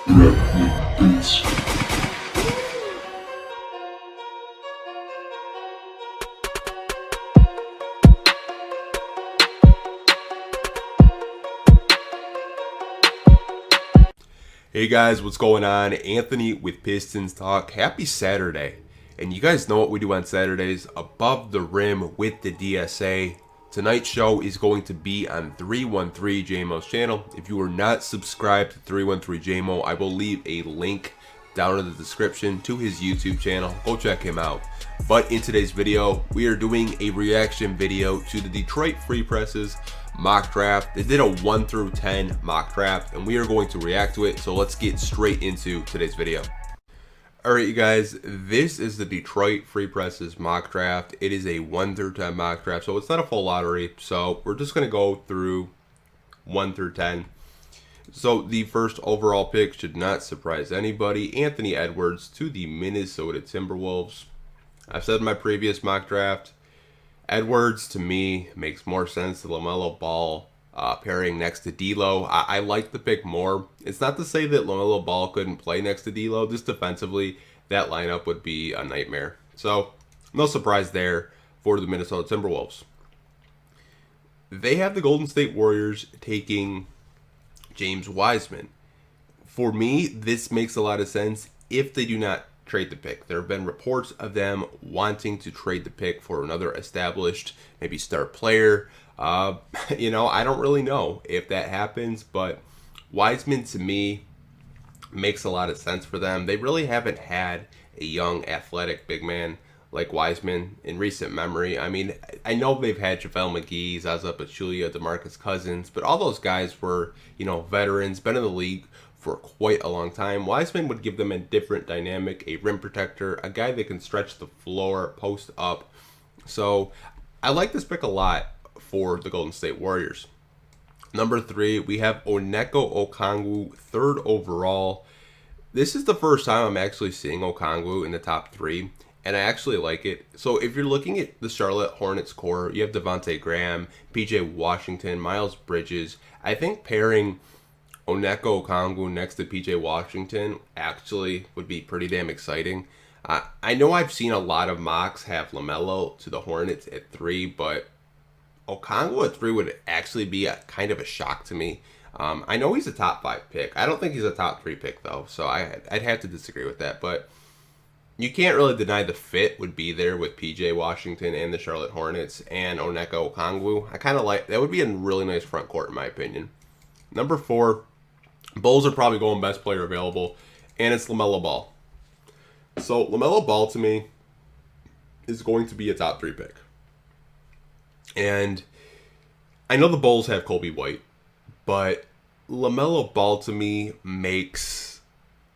Hey guys, what's going on? Anthony with Pistons Talk. Happy Saturday. And you guys know what we do on Saturdays, Above the Rim with the DSA. Tonight's show is going to be on 313 JMO's channel. If you are not subscribed to 313 JMO, I will leave a link down in the description to his YouTube channel. Go check him out. But in today's video, we are doing a reaction video to the Detroit Free Press's mock draft. They did a 1 through 10 mock draft, and we are going to react to it. So let's get straight into today's video. Alright, you guys, this is the Detroit Free Press's mock draft. It is a 1 through 10 mock draft, so it's not a full lottery. So we're just going to go through 1 through 10. So the first overall pick should not surprise anybody. Anthony Edwards to the Minnesota Timberwolves. I've said in my previous mock draft, Edwards to me makes more sense to LaMelo Ball pairing next to D'Lo. I like the pick more. It's not to say that LaMelo Ball couldn't play next to D'Lo. Just defensively, that lineup would be a nightmare. So no surprise there for the Minnesota Timberwolves. They have the Golden State Warriors taking James Wiseman. For me, this makes a lot of sense if they do not trade the pick. There have been reports of them wanting to trade the pick for another established, maybe star player. I don't really know if that happens, but Wiseman to me makes a lot of sense for them. They really haven't had a young, athletic big man like Wiseman in recent memory. I mean, I know they've had JaVale McGee, Zaza Pachulia, DeMarcus Cousins, but all those guys were, veterans, been in the league for quite a long time. Wiseman would give them a different dynamic, a rim protector, a guy that can stretch the floor, post up. So I like this pick a lot for the Golden State Warriors. Number 3, we have Onyeka Okongwu, 3rd overall. This is the first time I'm actually seeing Okongwu in the top 3, and I actually like it. So if you're looking at the Charlotte Hornets core, you have Devontae Graham, PJ Washington, Miles Bridges. I think pairing Onyeka Okongwu next to PJ Washington actually would be pretty damn exciting. I know I've seen a lot of mocks have LaMelo to the Hornets at 3, but Okongwu at 3 would actually be a kind of a shock to me. I know he's a top 5 pick. I don't think he's a top 3 pick though, so I'd have to disagree with that. But you can't really deny the fit would be there with PJ Washington and the Charlotte Hornets and Onyeka Okongwu. I kind of like that. Would be a really nice front court in my opinion. Number 4. Bulls are probably going best player available, and it's LaMelo Ball. So LaMelo Ball to me is going to be a top 3 pick. And I know the Bulls have Kobe White, but LaMelo Ball to me makes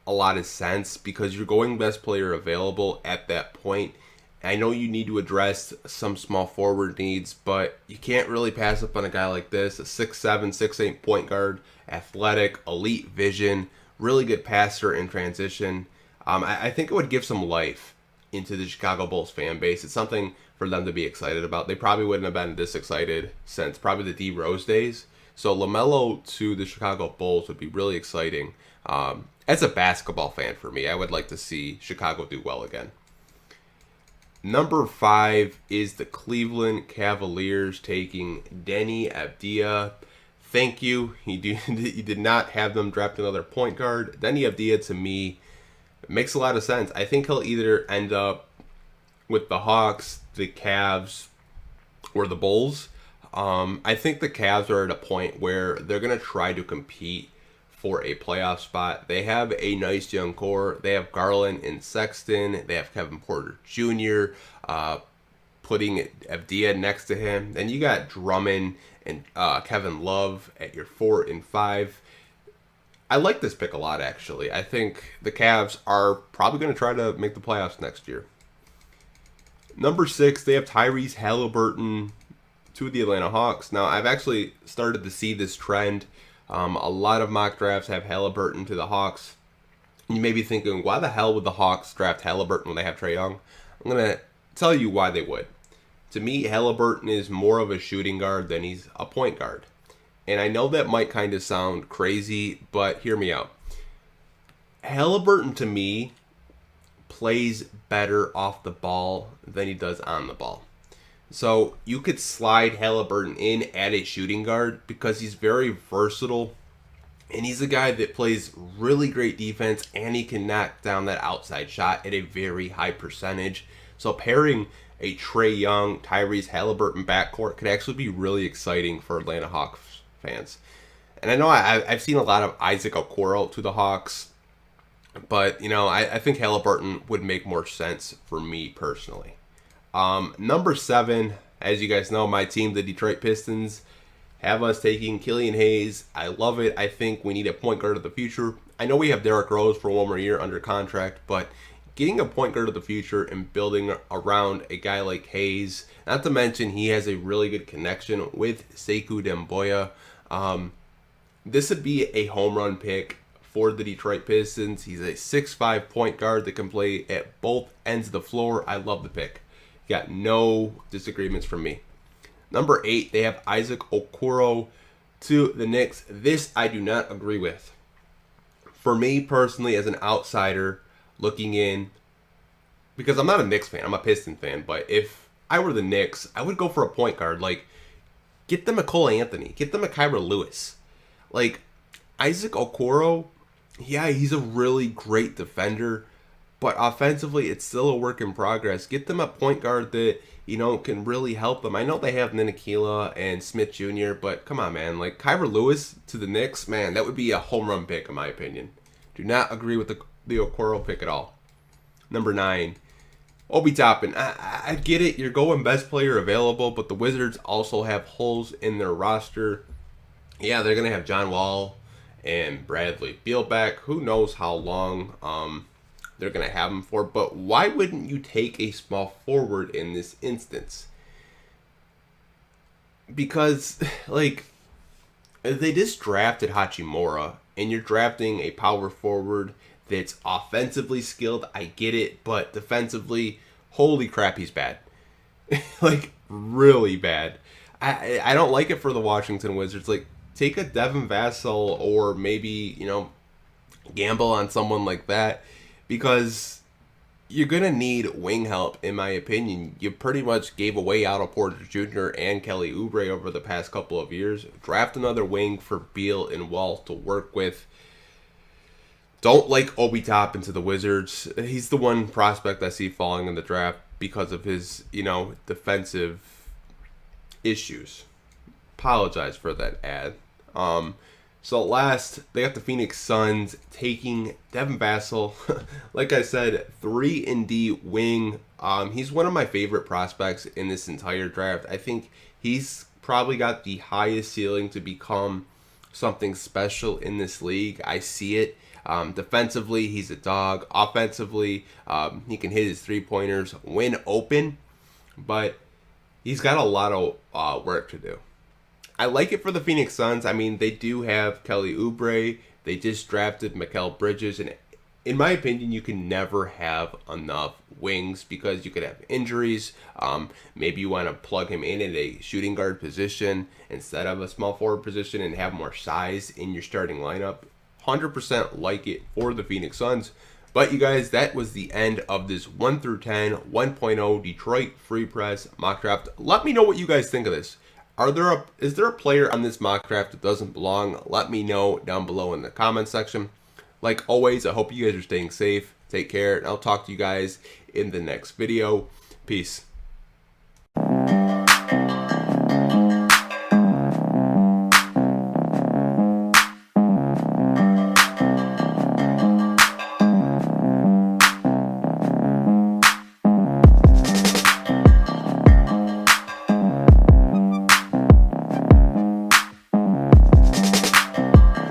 a lot of sense because you're going best player available at that point. I know you need to address some small forward needs, but you can't really pass up on a guy like this, a 6'7", 6'8" point guard, athletic, elite vision, really good passer in transition. I think it would give some life into the Chicago Bulls fan base. It's something for them to be excited about. They probably wouldn't have been this excited since probably the D Rose days. So LaMelo to the Chicago Bulls would be really exciting. As a basketball fan for me, I would like to see Chicago do well again. Number 5 is the Cleveland Cavaliers taking Deni Avdija. Thank you. He did not have them draft another point guard. Deni Avdija to me makes a lot of sense. I think he'll either end up with the Hawks, the Cavs, or the Bulls. I think the Cavs are at a point where they're going to try to compete for a playoff spot. They have a nice young core. They have Garland and Sexton. They have Kevin Porter Jr. Putting Avdija next to him. Then you got Drummond and Kevin Love at your 4 and 5. I like this pick a lot, actually. I think the Cavs are probably going to try to make the playoffs next year. Number 6, they have Tyrese Halliburton to the Atlanta Hawks. Now, I've actually started to see this trend. A lot of mock drafts have Halliburton to the Hawks. You may be thinking, why the hell would the Hawks draft Halliburton when they have Trae Young? I'm going to tell you why they would. To me, Halliburton is more of a shooting guard than he's a point guard. And I know that might kind of sound crazy, but hear me out. Halliburton to me plays better off the ball than he does on the ball. So you could slide Halliburton in at a shooting guard because he's very versatile. And he's a guy that plays really great defense, and he can knock down that outside shot at a very high percentage. So pairing a Trae Young, Tyrese Halliburton backcourt could actually be really exciting for Atlanta Hawks fans. And I know I've seen a lot of Isaac Okoro to the Hawks, but I think Halliburton would make more sense for me personally. Number 7, as you guys know, my team, the Detroit Pistons, have us taking Killian Hayes. I love it. I think we need a point guard of the future. I know we have Derrick Rose for one more year under contract, but getting a point guard of the future and building around a guy like Hayes, not to mention he has a really good connection with Sekou Demboya. This would be a home run pick for the Detroit Pistons. He's a 6'5" point guard that can play at both ends of the floor. I love the pick. Got no disagreements from me. Number 8, they have Isaac Okoro to the Knicks. This I do not agree with. For me personally, as an outsider looking in, because I'm not a Knicks fan, I'm a Piston fan, but if I were the Knicks, I would go for a point guard. Like, get them a Cole Anthony, get them a Kyra Lewis. Like, Isaac Okoro, yeah, he's a really great defender, but offensively, it's still a work in progress. Get them a point guard that can really help them. I know they have Ninikila and Smith Jr., but come on, man. Like, Kyra Lewis to the Knicks, man, that would be a home run pick, in my opinion. Do not agree with the Okoro pick at all. Number 9, Obi Toppin. I get it. You're going best player available, but the Wizards also have holes in their roster. Yeah, they're going to have John Wall and Bradley Beal back. Who knows how long they're going to have him for, but why wouldn't you take a small forward in this instance? Because, like, they just drafted Hachimura, and you're drafting a power forward that's offensively skilled. I get it, but defensively, holy crap, he's bad. Like, really bad. I don't like it for the Washington Wizards. Like, take a Devin Vassell or maybe, gamble on someone like that, because you're going to need wing help, in my opinion. You pretty much gave away Otto Porter Jr. and Kelly Oubre over the past couple of years. Draft another wing for Beal and Wall to work with. Don't like Obi Toppin to the Wizards. He's the one prospect I see falling in the draft because of his, defensive issues. Apologize for that ad. So last, they got the Phoenix Suns taking Devin Vassell. Like I said, 3-and-D wing. He's one of my favorite prospects in this entire draft. I think he's probably got the highest ceiling to become something special in this league. I see it. Defensively, he's a dog. Offensively, he can hit his three-pointers when open, but he's got a lot of work to do. I like it for the Phoenix Suns. I mean, they do have Kelly Oubre. They just drafted Mikal Bridges. And in my opinion, you can never have enough wings because you could have injuries. Maybe you want to plug him in at a shooting guard position instead of a small forward position and have more size in your starting lineup. 100% like it for the Phoenix Suns. But you guys, that was the end of this 1 through 10 1.0 Detroit Free Press mock draft. Let me know what you guys think of this. Is there a player on this mock draft that doesn't belong? Let me know down below in the comment section. Like always, I hope you guys are staying safe. Take care, and I'll talk to you guys in the next video. Peace.